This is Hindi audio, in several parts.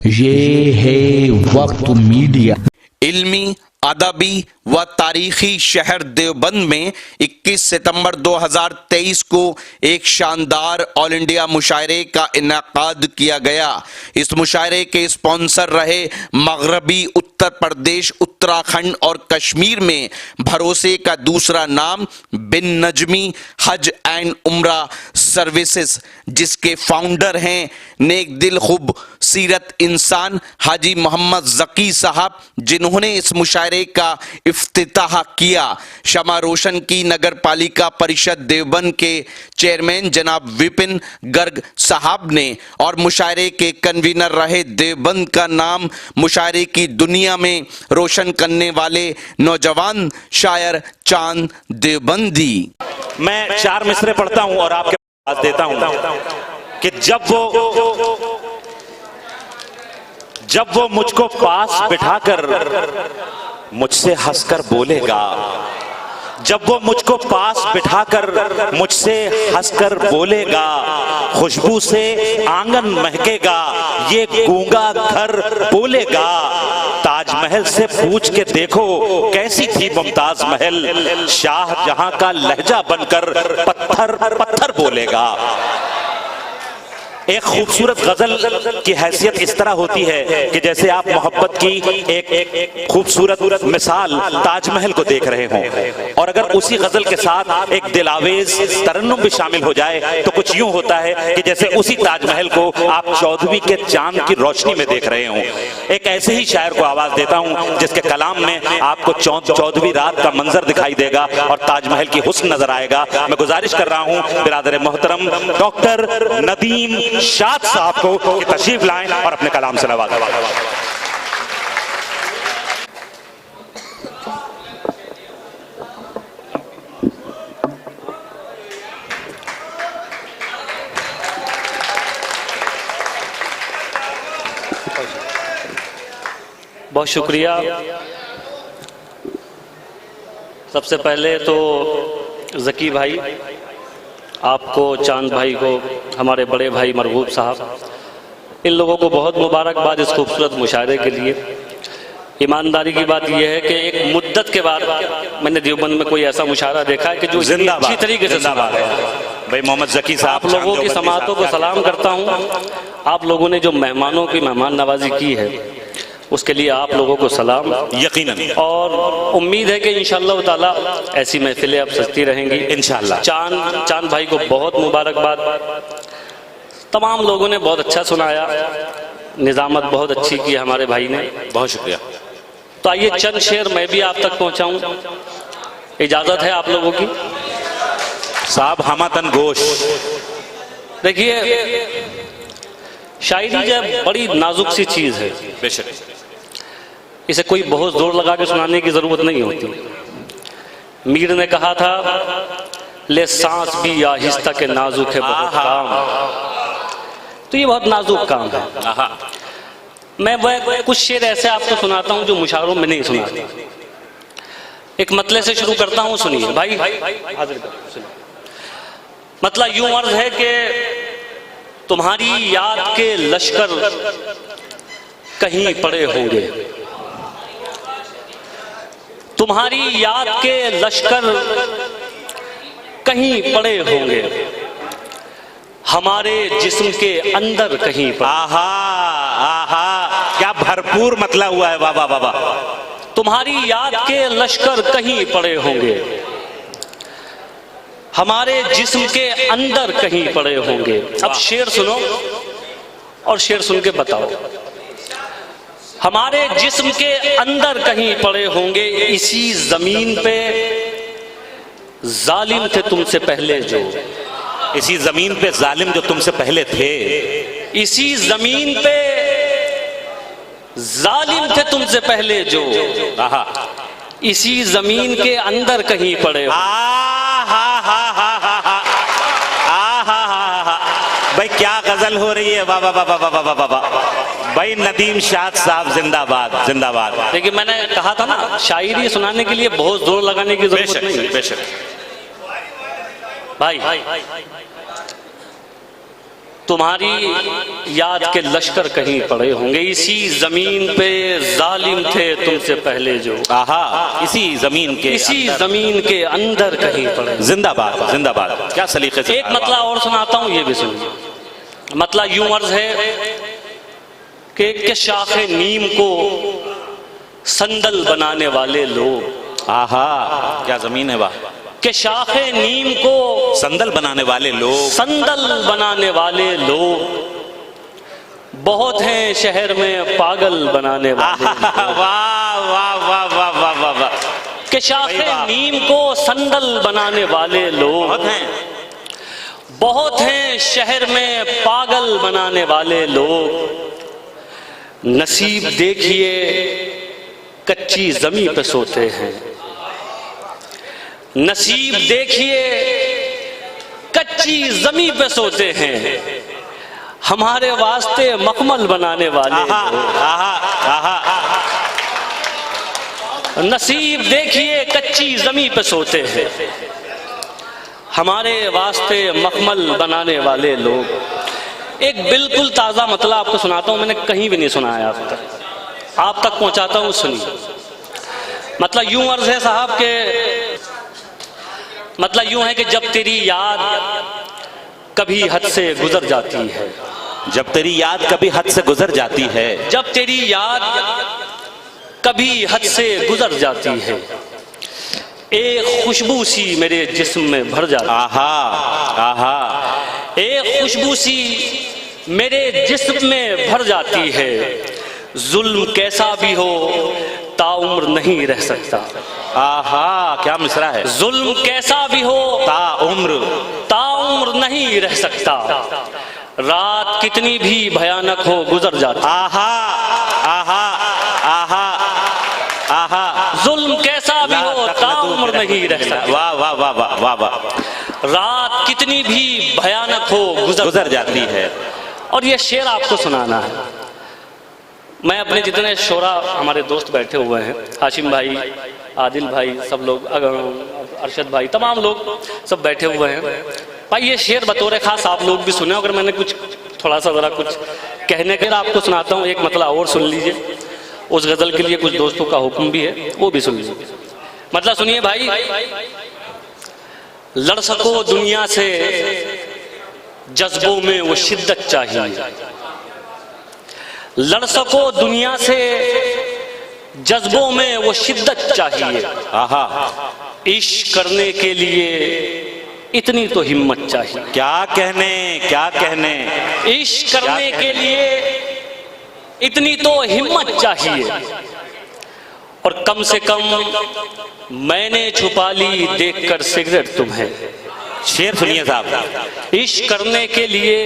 ये है वक्त मीडिया। इल्मी, अदबी व तारीखी शहर देवबंद में 21 सितंबर 2023 को एक शानदार ऑल इंडिया मुशायरे का इनेकाद किया गया। इस मुशायरे के स्पॉन्सर रहे मगरबी उत्तर प्रदेश, उत्तराखंड और कश्मीर में भरोसे का दूसरा नाम बिन नजमी हज एंड उम्रा सर्विसेज, जिसके फाउंडर हैं नेक दिल खूब सीरत इंसान हाजी मोहम्मद जकी साहब, जिन्होंने इस मुशायरे का इफ्तिताह किया। शमा रोशन की नगर पालिका परिषद देवबंद के चेयरमैन जनाब विपिन गर्ग साहब ने, और मुशायरे के कन्वीनर रहे देवबंद का नाम मुशायरे की दुनिया में रोशन करने वाले नौजवान शायर चांद देवबंदी। मैं 4 मिसरे पढ़ता हूं और आपके पास देता हूं कि जब वो मुझको पास बिठाकर मुझसे हंसकर बोलेगा, जब वो मुझको पास बिठाकर मुझसे हंसकर बोलेगा, खुशबू से आंगन महकेगा, ये गूंगा घर बोलेगा। ताजमहल से पूछ के देखो कैसी थी मुमताज महल, शाहजहां का लहजा बनकर पत्थर पत्थर बोलेगा। एक खूबसूरत गजल की हैसियत इस तरह होती है कि जैसे आप मोहब्बत की एक खूबसूरत मिसाल ताजमहल को देख रहे हों, और अगर उसी गजल के साथ एक दिलावेज तरन्नुम भी शामिल हो जाए तो कुछ यूं होता है कि जैसे उसी ताजमहल को आप 14वीं के चांद की रोशनी में देख रहे हों। एक ऐसे ही शायर को आवाज देता हूं जिसके कलाम में आपको 14वीं रात का मंजर दिखाई देगा और ताजमहल की हुस्न नजर आएगा। मैं गुजारिश कर रहा हूं बिरादर मोहतरम डॉक्टर नदीम शाद साहब को कि तशरीफ लाएं और अपने कलाम से नवाजें। बहुत शुक्रिया। सबसे पहले तो जकी भाई आपको, चांद भाई को, हमारे बड़े भाई मरगूब साहब, इन लोगों को बहुत मुबारकबाद इस खूबसूरत मुशायरे के लिए। ईमानदारी की बात यह है कि एक मुद्दत के बाद मैंने देवबंद में कोई ऐसा मुशायरा देखा है कि जो अच्छी तरीके से सुना है। भाई मोहम्मद जकी साहब, आप लोगों की समातों को सलाम करता हूँ। आप लोगों ने जो मेहमानों की मेहमान नवाजी की है उसके लिए आप लोगों को सलाम यकीनन, और उम्मीद है कि इंशाअल्लाह ताला ऐसी महफिलें अब सजती रहेंगी इंशाअल्लाह। चांद भाई को बहुत मुबारकबाद। तमाम लोगों ने बहुत अच्छा सुनाया, निजामत बहुत अच्छी की हमारे भाई ने, बहुत शुक्रिया। तो आइए चंद शेर मैं भी आप तक पहुंचाऊं, इजाजत है आप लोगों की? साहब हमातन गोश। देखिए, शायरी जब बड़ी नाजुक सी चीज है, बेशक इसे कोई बहुत जोर लगा के सुनाने की जरूरत नहीं होती। मीर ने कहा था, ले सांस भी आहिस्ता के नाजुक है बहुत काम। तो ये बहुत नाजुक काम है। मैं वह कुछ शेर ऐसे आपको सुनाता हूं जो मुशायरों में नहीं सुनाते। एक मतले से शुरू करता हूं, सुनिए भाई। मतला यूं अर्ज है कि तुम्हारी याद के लश्कर कहीं पड़े होंगे, तुम्हारी याद के लश्कर कहीं पड़े होंगे, हमारे जिस्म के अंदर कहीं पड़े। आहा आहा, क्या भरपूर मतला हुआ है। बाबा बाबा, तुम्हारी याद के लश्कर कहीं पड़े होंगे, हमारे जिस्म के अंदर कहीं पड़े होंगे। अब शेर सुनो और शेर सुन के बताओ। हमारे जिस्म के अंदर कहीं पड़े होंगे, इसी जमीन पे जालिम थे तुमसे पहले जो, इसी जमीन पे जालिम जो तुमसे पहले थे, इसी जमीन पे जालिम थे तुमसे पहले जो, आहा, इसी जमीन के अंदर कहीं पड़े हो। भाई क्या गजल हो रही है। बाबा बाबा बाबा बाबा, भाई नदीम शाद साहब जिंदाबाद जिंदाबाद। देखिए, मैंने कहा था ना, शायरी सुनाने के लिए बहुत जोर लगाने की जरूरत नहीं। बेशक भाई तुम्हारी याद के लश्कर कहीं पड़े होंगे, इसी जमीन पे जालिम थे तुमसे पहले जो, आहा, इसी जमीन के अंदर कहीं पड़े। जिंदाबाद जिंदाबाद, क्या सलीके से। एक मतला और सुनाता हूँ, ये भी सुनिए। मतला यूं अर्ज है कि शाखे नीम को संदल बनाने वाले लोग, आहा, क्या जमीन है वाह। कि शाखे नीम को संदल बनाने वाले लोग बहुत हैं शहर में पागल बनाने वाले। वाह वाह वाह वाह वाह वाह वाह। कि शाखे नीम को संदल बनाने वाले लोग बहुत हैं शहर में पागल बनाने वाले लोग। नसीब देखिए कच्ची जमीन पे सोते हैं, नसीब देखिए कच्ची जमीन पे सोते हैं, हमारे वास्ते मखमल बनाने वाले। नसीब देखिए कच्ची जमीन पे सोते हैं, हमारे वास्ते मखमल बनाने वाले लोग। एक बिल्कुल ताज़ा मतला आपको सुनाता हूँ, मैंने कहीं भी नहीं सुनाया आप तक पहुँचाता हूँ, सुनिए। मतलब यूं अर्ज है साहब के, मतलब यूं है कि जब तेरी याद कभी हद से गुजर जाती है, जब तेरी याद कभी हद से गुजर जाती है, जब तेरी याद कभी हद से गुजर जाती है, एक खुशबू सी मेरे जिस्म में भर जाती है। आहा आहा, एक खुशबू सी मेरे जिस्म में भर जाती है। जुल्म कैसा भी हो ताउम्र नहीं रह सकता। आहा, क्या मिसरा है। जुल्म कैसा भी हो ताउम्र नहीं रह सकता। रात कितनी भी भयानक हो गुजर जाती। आहा आहा आहा आहा, जुल्म कैसा भी हो ताउम्र नहीं रह सकता। वाह वाह वाह वाह वाह वाह। रात कितनी भी भयानक हो गुजर जाती है। और ये शेर आपको सुनाना है। मैं अपने जितने शोरा हमारे दोस्त बैठे हुए हैं, हाशिम भाई, आदिल भाई, सब लोग, अरशद भाई, तमाम लोग सब बैठे हुए हैं भाई। ये शेर बतौर खास आप लोग भी सुने। अगर मैंने कुछ थोड़ा सा ज़रा कुछ कहने के लिए आपको सुनाता हूँ, एक मतलब और सुन लीजिए। उस गज़ल के लिए कुछ दोस्तों का हुक्म भी है, वो भी सुन लीजिए। मतलब सुनिए भाई। लड़ सको दुनिया से जज्बों में वो शिद्दत चाहिए, लड़ सको दुनिया से जज्बों में वो शिद्दत चाहिए। आहा, इश्क करने के लिए इतनी तो हिम्मत चाहिए। क्या कहने, इश्क करने के लिए इतनी तो हिम्मत चाहिए। और कम से कम मैंने छुपा ली देखकर सिगरेट तुम्हें। शेर सुनिए साहब। इश्क करने के लिए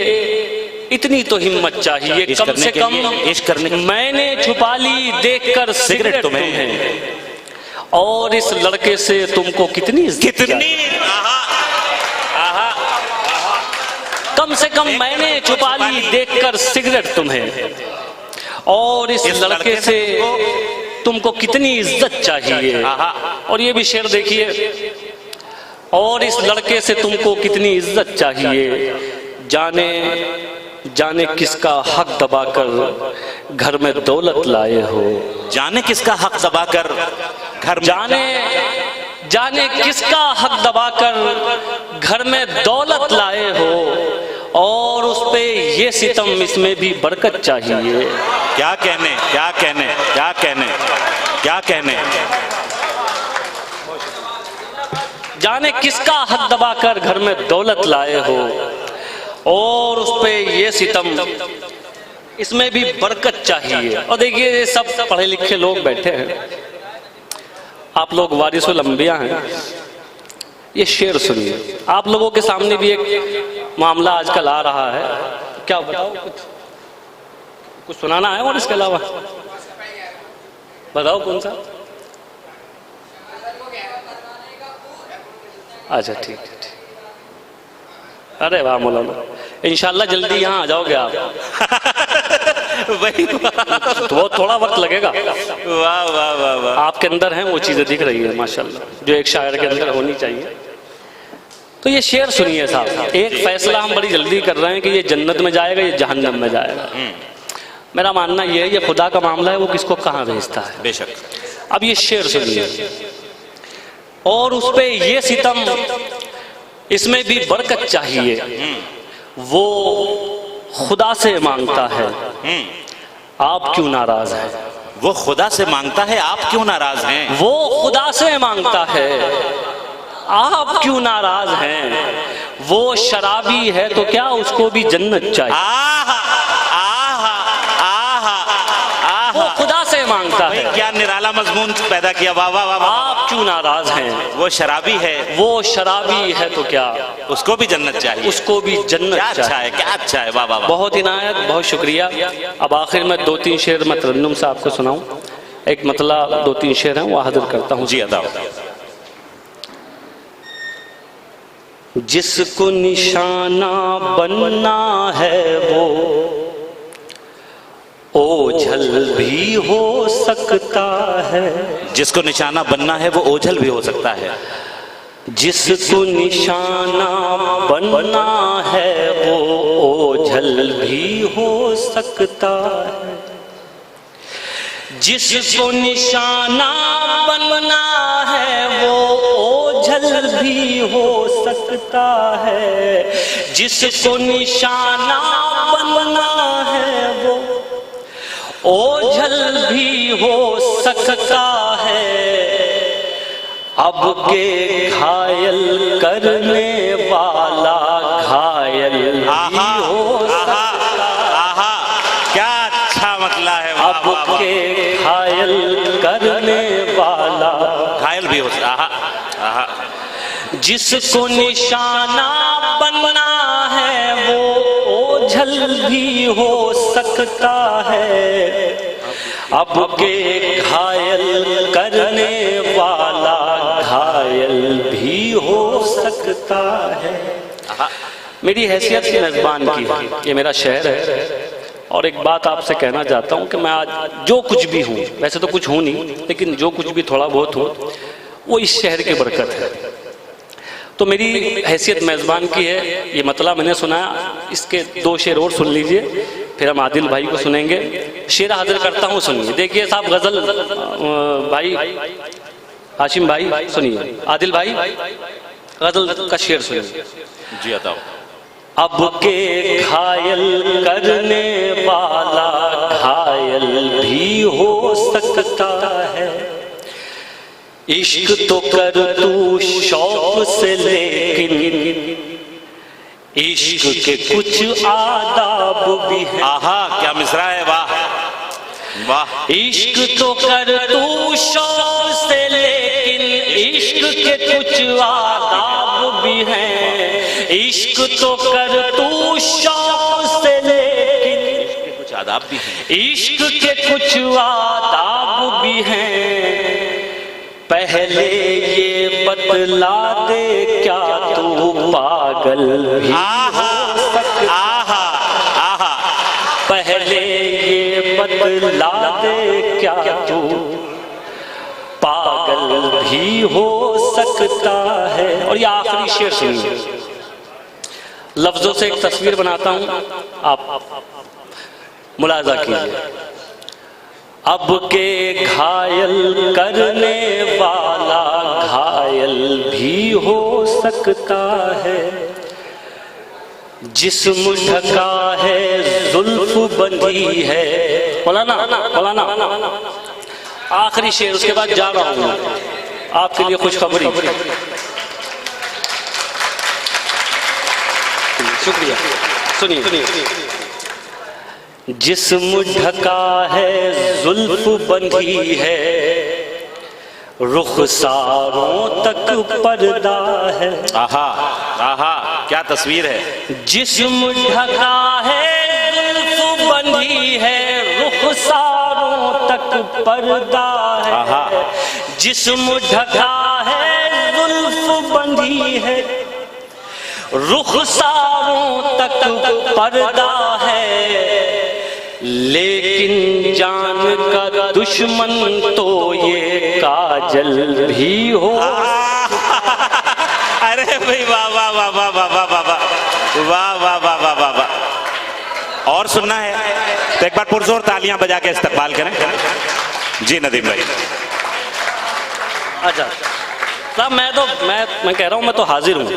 इतनी तो हिम्मत चाहिए, कम से कम इश्क करने मैंने छुपा ली देखकर सिगरेट तुम्हें। और इस लड़के से तुमको कितनी कम से कम मैंने छुपा ली देखकर सिगरेट तुम्हें। और इस लड़के से तुमको कितनी इज्जत चाहिए। और ये भी शेर देखिए। और इस लड़के से तुमको कितनी इज्जत चाहिए। जाने किसका हक दबाकर घर में दौलत लाए हो। जाने किसका हक दबाकर घर में, जाने किसका हक दबाकर घर में दौलत लाए हो। और उस पे ये सितम, इसमें भी बरकत चाहिए। क्या कहने। जाने किसका हक दबाकर घर में दौलत लाए हो। और उस पे ये सितम, इसमें भी बरकत चाहिए। और देखिए ये सब पढ़े लिखे लोग बैठे हैं, आप लोग वारिसुल अंबिया हैं। ये शेर सुनिए। आप लोगों के सामने भी एक मामला आजकल आ रहा है, क्या बताओ, कुछ सुनाना है और इसके अलावा बताओ कौन सा। अच्छा ठीक है, ठीक। अरे वाह मौलाना, इंशाल्लाह जल्दी यहाँ आ जाओगे आप। वही तो वो थोड़ा वक्त लगेगा। वाह वाह वाह वाह। आपके अंदर हैं वो चीज़ें दिख रही है माशाल्लाह, जो एक शायर के अंदर होनी चाहिए। तो ये शेर सुनिए साहब, एक फैसला हम बड़ी जल्दी कर रहे हैं कि ये जन्नत में जाएगा ये जहन्नम में जाएगा। मेरा मानना ये है, ये खुदा का मामला है, वो किसको कहाँ भेजता है। बेशक। अब ये शेर सुनिए, और उस पे ये सितम, इसमें भी बरकत चाहिए, वो खुदा से मांगता है, आप क्यों नाराज हैं। वो खुदा से मांगता है, आप क्यों नाराज हैं। वो खुदा से मांगता है, आप क्यों नाराज हैं। वो शराबी है तो क्या, उसको भी जन्नत चाहिए। आहा, आहा, आहा, आहा। वो खुदा से मांगता है, क्या निराला मजमून पैदा किया। वाह वाह वाह। आप क्यों नाराज हैं। वो शराबी है, वो शराबी है तो क्या, उसको भी जन्नत चाहिए। उसको भी जन्नत क्या अच्छा चाहिए। है, क्या अच्छा है। वाह वाह वाह। बहुत इनायत, बहुत शुक्रिया। अब आखिर में 2-3 शेर मैं तरन्नुम से आपको सुनाऊं। एक मतला 2-3 शेर हैं, वो हाजिर करता हूँ। जी अदा। जिसको निशाना बनना है वो ओझल भी हो सकता है। जिसको निशाना बनना है वो ओझल भी हो सकता है। जिसको निशाना बनना है वो ओझल भी हो सकता है। जिसको निशाना बनना है वो ओझल भी हो सकता है। जिसको निशाना बनना है वो ओझल भी हो सकता है। अब के घायल करने वाला घायल भी हो सकता है। क्या अच्छा मतला है। अब के घायल करने वाला घायल भी हो सकता है। जिसको निशाना बनना है वो ओझल भी हो सकता है। अब के घायल करने वाला घायल भी हो सकता है। मेरी हैसियत की मेजबान की ये मेरा शहर है, और एक बात आपसे कहना चाहता हूँ कि मैं आज जो कुछ भी हूँ, वैसे तो कुछ हूँ नहीं, लेकिन जो कुछ भी थोड़ा बहुत हूँ वो इस शहर की बरकत है। तो मेरी हैसियत मेज़बान की है। ये मतला मैंने सुनाया, इसके 2 शेर और सुन लीजिए, फिर हम आदिल भाई को सुनेंगे। शेर हाजिर करता हूँ, सुनिए। देखिए साहब, गज़ल भाई हाशिम भाई सुनिए, आदिल भाई गज़ल का शेर सुनिए। जी बताओ। अब के घायल करने वाला घायल भी हो सकता है। इश्क तो कर तू शौक से, लेकिन इश्क के कुछ आदाब भी हैं। आहा, क्या मिसरा है। वाह वाह। इश्क तो कर तू शौक से, लेकिन इश्क के कुछ आदाब भी हैं। इश्क तो कर तू शौक से, लेकिन कुछ आदाब भी हैं। इश्क के कुछ आदाब भी हैं। पहले ये बतला दे क्या तू पागल भी हो सकता। आहा आहा। पहले ये बतला दे क्या तू पागल भी हो सकता है। और ये आखिरी शेर सुनिए, लफ्जों से एक तस्वीर बनाता हूं, आप मुलाजा कीजिए। अब के घायल करने वाला घायल भी हो सकता है। जिस्म ढका है जुल्फ बंधी है। मौलाना मौलाना आखिरी शेर, उसके बाद जा रहा हूं आपके लिए खुशखबरी। शुक्रिया। सुनिए। जिस्म ढका है जुल्फ बंधी है, रुखसारों तक पर्दा है। आहा आहा, क्या तस्वीर है। जिस्म ढका है जुल्फ बंधी है, रुखसारों तक पर्दा है। जिस्म ढका है जुल्फ बंधी है, रुखसारों तक पर्दा है। लेकिन जान का दुश्मन तो ये काजल भी हो। अरे भाई वाह वाह वाह वाह वाह वाह वाह वाह वाह वाह वाह वाह वाह। और सुनना है तो एक बार पुरजोर तालियां बजा के इस्तकबाल करें। जी नदीम भाई। अच्छा साहब, मैं कह रहा हूँ, मैं तो हाजिर हूँ।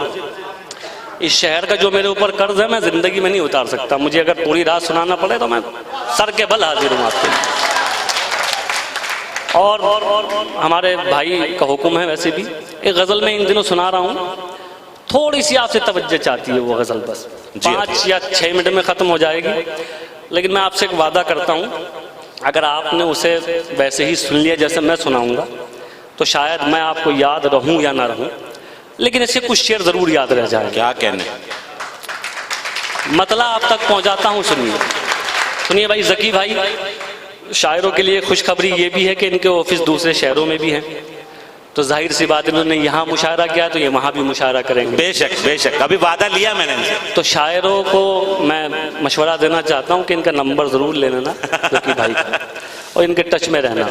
इस शहर का जो मेरे ऊपर कर्ज है मैं जिंदगी में नहीं उतार सकता। मुझे अगर पूरी रात सुनाना पड़े तो मैं सर के बल हाजिर हूँ आपके लिए। और हमारे भाई का हुक्म है। वैसे भी एक गज़ल में इन दिनों सुना रहा हूँ, थोड़ी सी आपसे तवज्जो चाहती है वो गज़ल, बस 5 या 6 मिनट में ख़त्म हो जाएगी। लेकिन मैं आपसे एक वादा करता हूँ, अगर आपने उसे वैसे ही सुन लिया जैसे मैं सुनाऊँगा तो शायद मैं आपको याद रहूँ या ना रहूँ, लेकिन इससे कुछ शेर ज़रूर याद रह जाए। क्या कहने, मतला आप तक पहुँचाता हूँ। सुनिए सुनिए भाई, ज़की भाई, शायरों के लिए खुशखबरी ये भी है कि इनके ऑफिस दूसरे शहरों में भी हैं, तो जाहिर सी बात इन्होंने यहाँ मुशायरा किया तो ये वहाँ भी मुशायरा करेंगे। बेशक बेशक, अभी वादा लिया मैंने इनसे। तो शायरों को मैं मशवरा देना चाहता हूँ कि इनका नंबर ज़रूर ले लेना ज़की भाई का, और इनके टच में रहना।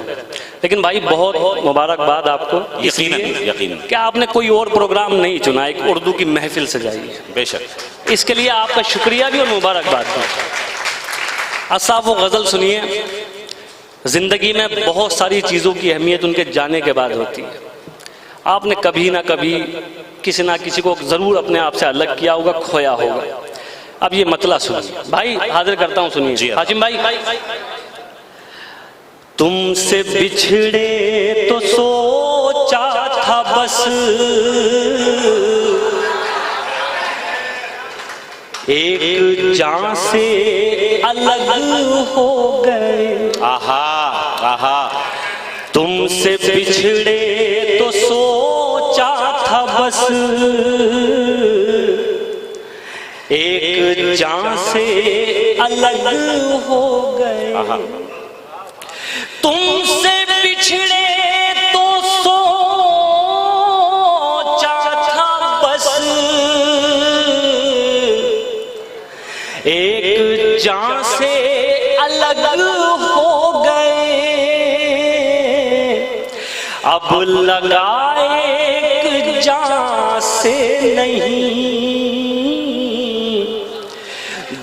लेकिन भाई बहुत मुबारकबाद आपको, यकीनन कि आपने कोई और प्रोग्राम नहीं चुना, एक उर्दू की महफिल सजाई। बेशक, इसके लिए आपका शुक्रिया भी और मुबारकबाद भी। अच्छा वो गज़ल सुनिए। ज़िंदगी में बहुत सारी चीज़ों की अहमियत उनके जाने के बाद होती है। आपने कभी ना कभी किसी ना किसी को ज़रूर अपने आप से अलग किया होगा, खोया होगा। अब ये मतला सुनिए भाई, हाजिर करता हूँ, सुनिए हाजिम भाई। तुमसे बिछड़े तो सोचा था बस एक जान से अलग हो गए। आहा आहा, तुमसे बिछड़े तो सोचा था बस एक जान से अलग हो गए। तुमसे बिछड़े तो सोचा था बस एक जान से अलग हो गए। अब लगाए एक जान से नहीं,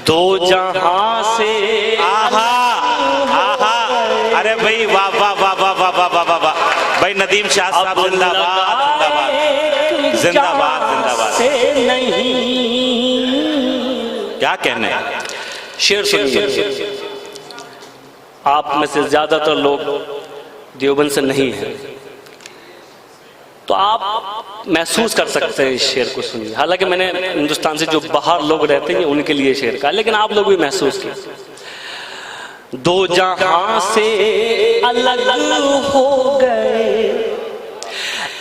दो जहां से। आहा आहा, अरे भाई वाह वाह वाह वाह वाह वाह वाह वाह वाह भाई, नदीम शाह साहब जिंदाबाद जिंदाबाद जिंदाबाद जिंदाबाद से नहीं। क्या कहने। शेर सुनिए। आप में से ज्यादातर लोग देवबंद से नहीं हैं, तो आप महसूस कर सकते हैं इस शेर को। सुनिए, हालांकि मैंने हिंदुस्तान से जो बाहर लोग रहते हैं उनके लिए शेर का, लेकिन आप लोग भी महसूस कीजिए। दो जहां से अलग हो गए,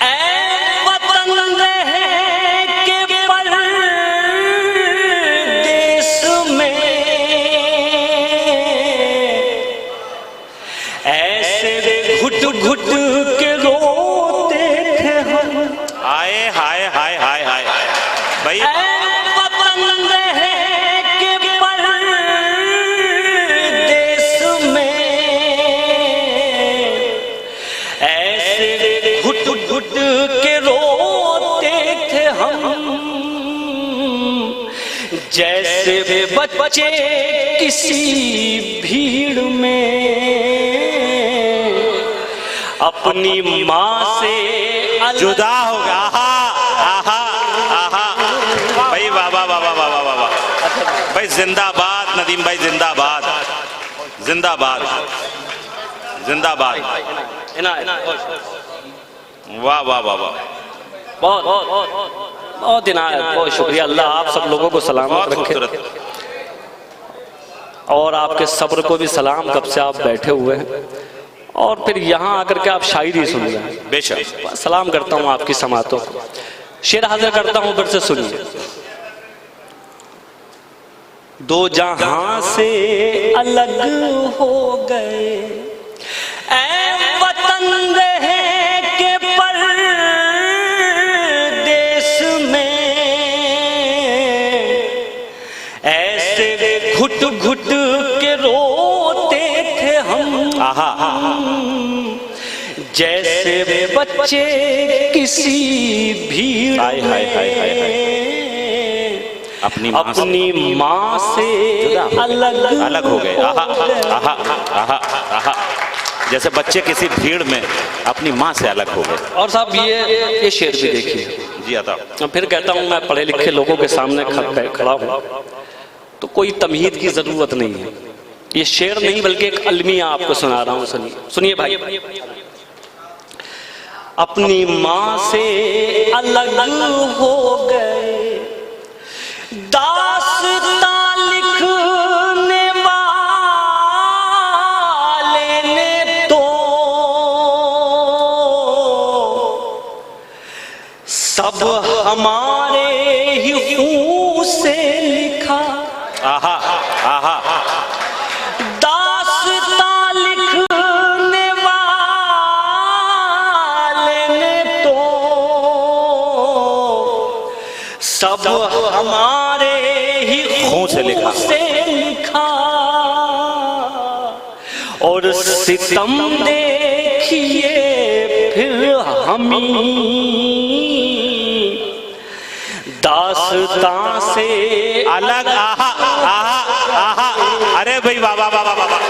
ऐ वतन रहे के परदेस में, ऐसे घुट घुट के रोते थे हम। हाय हाय हाय हाय हाय भाई, जैसे बच्चे किसी भीड़ में अपनी माँ से जुदा होगा। आहा आहा आहा भाई, वाह वाह वाह वाह वाह वाह वाह भाई, जिंदाबाद नदीम भाई, जिंदाबाद जिंदाबाद जिंदाबाद। वाह वाह वाह वाह, बहुत बहुत इनायत, बहुत शुक्रिया। अल्लाह आप सब लोगों को सलामत रखे, और आपके सब्र को भी सलाम, कब से आप बैठे हुए हैं और फिर यहाँ आकर के आप शायरी सुन रहे हैं। बेशक सलाम करता हूँ आपकी समातों को। शेर हाजिर करता हूँ, फिर से सुनिए। दो जहां से अलग हो गए, ऐ वतन रहे के परदेस में, ऐसे घुट घुट के रोते थे हम। आहा, जैसे बच्चे किसी भीड़ अपनी माँ से अलग हो गए। जैसे बच्चे किसी भीड़ में अपनी माँ से अलग हो गए। और साहब ये शेर भी देखिए जी आता। फिर कहता हूँ, मैं पढ़े लिखे लोगों के सामने खड़ा हूँ तो कोई तमहीद की जरूरत नहीं है। ये शेर नहीं बल्कि एक अलमिया आपको सुना रहा हूँ, सुनिए भाई। अपनी माँ से अलग हो गए दास्तां लिखने वाले ने तो सब हमारे ही खून से लिखा। आहा आहा दास्तां लिखने वाले ने तो सब हमारे ही खून से लिखा और सितम देखिए फिर हमी दास्तां से अलग। आहा आहा आहा। अरे भाई वाह वाह वाह वाह वाह।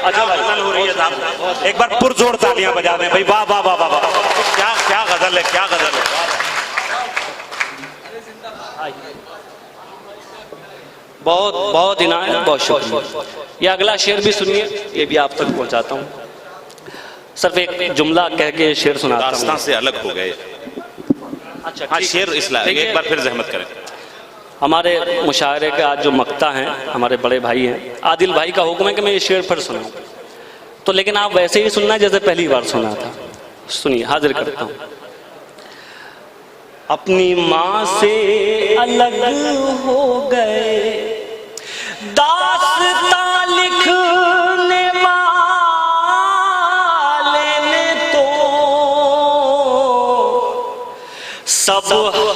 क्या गजल हो रही है साहब, एक बार पुरजोर तालियां बजा दें भाई। वाह वाह वाह वाह वाह। क्या गजल है, क्या गजल है। बहुत बहुत इनायत, बहुत शुक्रिया। ये अगला शेर भी सुनिए, ये भी आप तक पहुंचाता हूँ। सिर्फ एक जुमला कह के शेर सुनाता हूँ। दास्तां से अलग हो गए। अच्छा हाँ, शेर इस्लाम एक बार फिर जहमत करें। हमारे मुशायरे के आज जो मक्ता हैं, हमारे बड़े भाई हैं, आदिल भाई का हुक्म है कि मैं ये शेर फिर सुनाऊं, तो लेकिन आप वैसे ही सुनना जैसे पहली बार सुना था। सुनिए, हाजिर करता हूं। अपनी माँ से अलग हो गए दास्तां लिखने वाले ने तो सब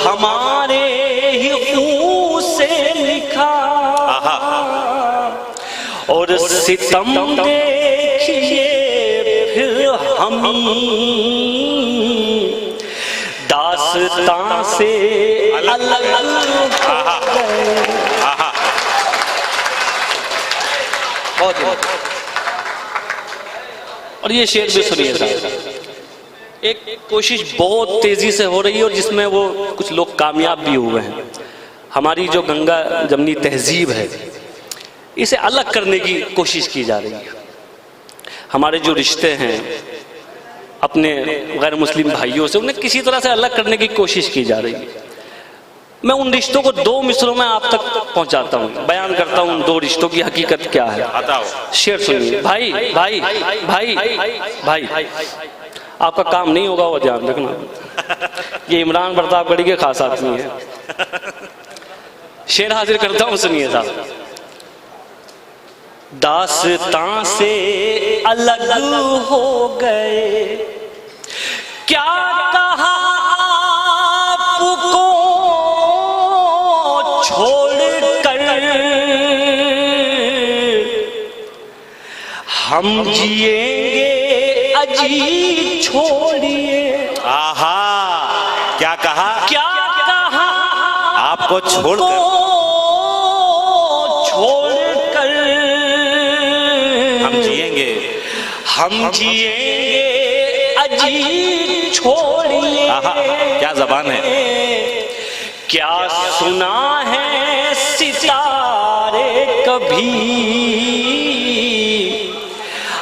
हमारे ही खून से लिखा और सितम देखिए फिर हमी दास्तां से अलग हो गए। और ये शेर भी सुनिए साहब। एक कोशिश बहुत तेजी से हो रही है और जिसमें वो कुछ लोग कामयाब भी हुए हैं। हमारी जो गंगा जमनी तहजीब है, इसे अलग करने की कोशिश की जा रही है। हमारे जो रिश्ते हैं अपने गैर मुस्लिम भाइयों से, उन्हें किसी तरह से अलग करने की कोशिश की जा रही है। मैं उन रिश्तों को दो मिसरों में आप तक पहुंचाता हूं, बयान करता हूं उन दो रिश्तों की हकीकत क्या है। शेर सुनिए। भाई भाई भाई भाई, आपका काम नहीं होगा वो ध्यान रखना। ये इमरान प्रतापगढ़ी के खास आदमी है। शेर हाजिर करता हूं, सुनिए साहब। दास्तां से अलग हो गए, क्या कहा आपको छोड़कर हम जिएंगे अजी छोड़िए। आहा, क्या कहा, क्या कहा आपको छोड़कर हम जिएंगे अजी छोड़िए। क्या जबान है, क्या सुना है सितारे कभी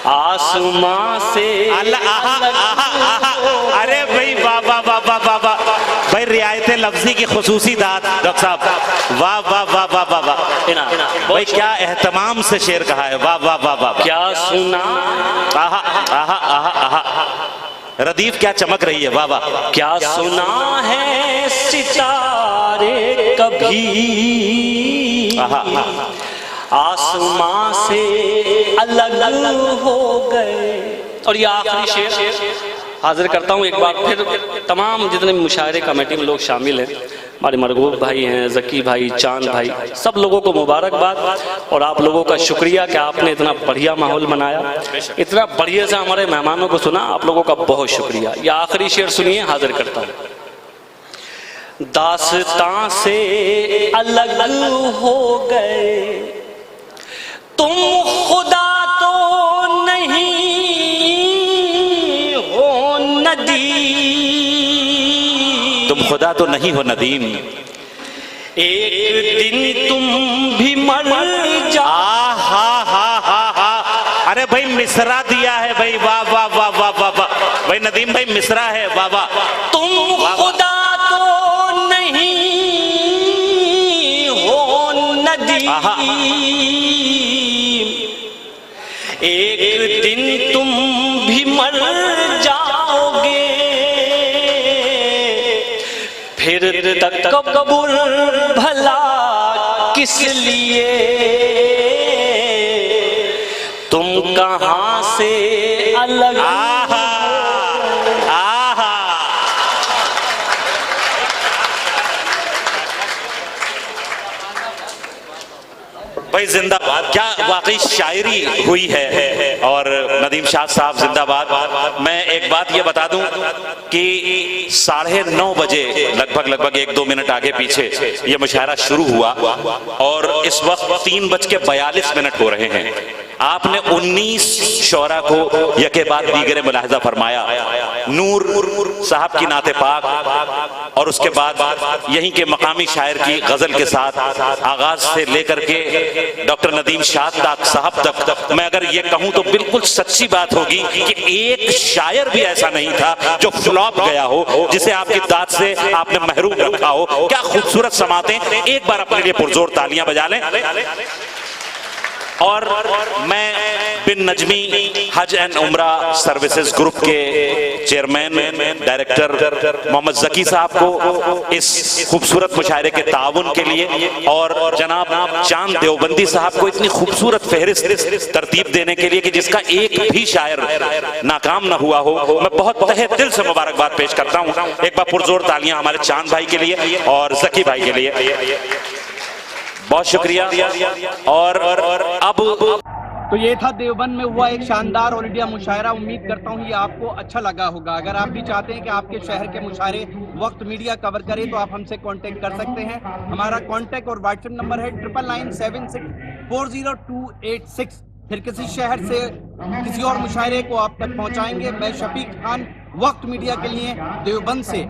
आसमां से। अरे भाई बाबा बाबा बाबा भाई, रियायत लफ्जी की खुसूसी दात डॉक्टर साहब। वाह वाह वाह वाह वाह वाह भाई, क्या एहतमाम से शेर कहा है। वाह वाह वाह वाह। क्या सुना, आहा आहा आहा आहा, रदीफ क्या चमक रही है। वाह वाह। क्या सुना है सितारे कभी आसमां से अलग हो गए। और ये आखिरी शेर हाजिर करता हूँ एक बार फिर। तमाम जितने मुशायरे कमेटी में लोग शामिल हैं, हमारे मरगूब भाई हैं, जकी भाई, चांद भाई, सब लोगों को मुबारकबाद और आप लोगों का शुक्रिया कि आपने इतना बढ़िया माहौल बनाया, इतना बढ़िया से हमारे मेहमानों को सुना। आप लोगों का बहुत शुक्रिया। ये आखिरी शेर सुनिए, हाजिर करता हूँ। दास्तां से अलग हो गए तुम, खुदा तो नहीं हो नदीम, तुम खुदा तो नहीं हो नदीम, एक दिन तुम भी मर हा। अरे भाई मिसरा दिया है भाई, वाह वाह वाह वाह वाह वाह भाई नदीम भाई, मिसरा है, वाह वाह। तुम खुदा तो नहीं हो नदीम, एक दिन तुम भी मर जाओगे, फिर तकब्बुर भला किस लिए, तुम कहां से अलग। भाई जिंदाबाद, क्या वाकई शायरी हुई है। और नदीम शाह साहब जिंदाबाद। मैं एक बात ये बता दूं कि 9:30 बजे लगभग 1-2 मिनट आगे पीछे ये मुशायरा शुरू हुआ और इस वक्त 3:42 हो रहे हैं। आपने 19 शोरा को यके बाद दीगरे मुलाहिजा फरमाया, नूर साहब की नाते पाक और उसके बाद यहीं के मकामी शायर की गजल के साथ आगाज से लेकर के डॉक्टर नदीम शाह साहब तक, मैं अगर ये कहूं तो बिल्कुल सच्ची बात होगी कि एक शायर भी ऐसा नहीं था जो फ्लॉप गया हो, जिसे आपकी दाद से आपने महरूम रखा हो। क्या खूबसूरत समातें, एक बार अपने लिए पुरजोर तालियां बजा लें। और मैं बिन नजमी हज एंड उम्रा सर्विसेज ग्रुप के चेयरमैन डायरेक्टर मोहम्मद जकी साहब को इस खूबसूरत मुशायरे के ताउन के लिए और जनाब चांद देवबंदी साहब को इतनी खूबसूरत फहरिस्त तरतीब देने के लिए कि जिसका एक भी शायर नाकाम ना हुआ हो, मैं बहुत तहे दिल से मुबारकबाद पेश करता हूँ। एक बार पुरजोर तालियां हमारे चांद भाई के लिए और जकी भाई के लिए, बहुत शुक्रिया। और अब तो ये था देवबंद में हुआ एक शानदार ऑल इंडिया मुशायरा। उम्मीद करता हूँ ये आपको अच्छा लगा होगा। अगर आप भी चाहते हैं कि आपके शहर के मुशायरे वक्त मीडिया कवर करे तो आप हमसे कांटेक्ट कर सकते हैं। हमारा कांटेक्ट और व्हाट्सएप नंबर है 9997640286। फिर किसी शहर से किसी और मुशायरे को आप तक पहुँचाएंगे। मैं शफीक खान, वक्त मीडिया के लिए देवबंद से।